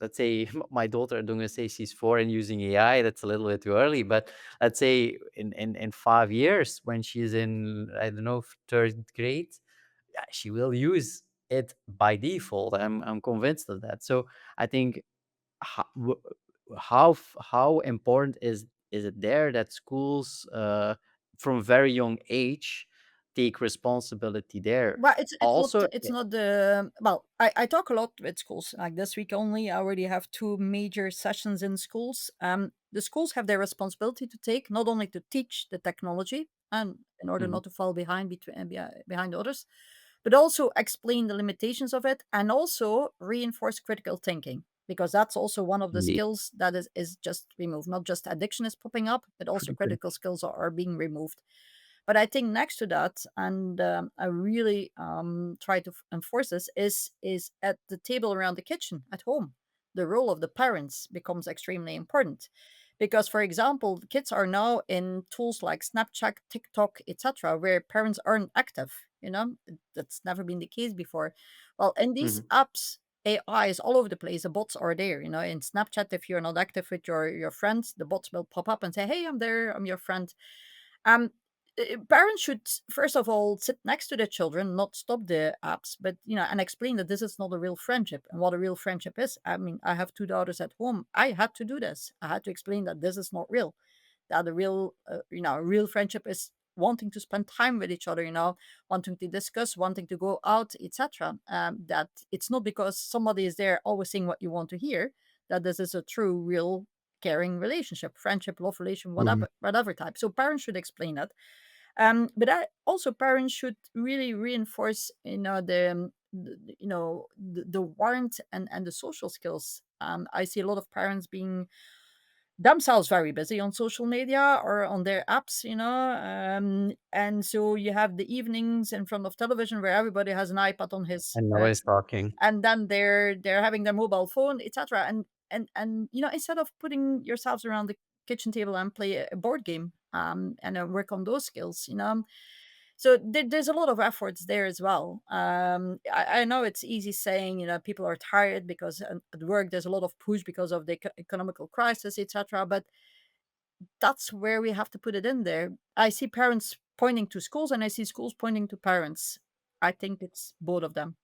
let's say my daughter, I'm gonna say she's 4 and using AI, that's a little bit too early, but let's say in 5 years when she's in, I don't know, 3rd grade, yeah, she will use it by default. I'm convinced of that. So I think how how important is it there that schools from very young age take responsibility there? Well, Also, it's not the well, I talk a lot with schools. Like this week only, I already have two major sessions in schools. The schools have their responsibility to take, not only to teach the technology and in order Mhm, not to fall behind behind others, but also explain the limitations of it and also reinforce critical thinking. Because that's also one of the indeed. skills that is just removed. Not just addiction is popping up, but also Critical. critical skills are being removed. But I think next to that, and I really try to enforce this, is at the table around the kitchen at home. The role of the parents becomes extremely important, because, for example, the kids are now in tools like Snapchat, TikTok, etc., where parents aren't active. That's never been the case before. Well, in these Mhm. apps, AI is all over the place. The bots are there. In Snapchat, if you're not active with your friends, the bots will pop up and say, "Hey, I'm there. I'm your friend." Um, Parents should first of all sit next to their children, not stop the apps, but and explain that this is not a real friendship and what a real friendship is. I mean, I have two daughters at home. I had to do this. I had to explain that this is not real. That a real, a real friendship is wanting to spend time with each other. Wanting to discuss, wanting to go out, etc. That it's not because somebody is there always saying what you want to hear. That this is a true, real caring relationship, friendship, love relation, Mhm. whatever type. So parents should explain that. But also parents should really reinforce, the warmth and the social skills. I see a lot of parents being themselves very busy on social media or on their apps, and so you have the evenings in front of television where everybody has an iPad on his And now he's talking. and then they're having their mobile phone, etc. And instead of putting yourselves around the kitchen table and play a board game, and work on those skills, so there's a lot of efforts there as well. I know it's easy saying, people are tired because at work there's a lot of push because of the economical crisis, etc. But that's where we have to put it in there. I see parents pointing to schools and I see schools pointing to parents. I think it's both of them.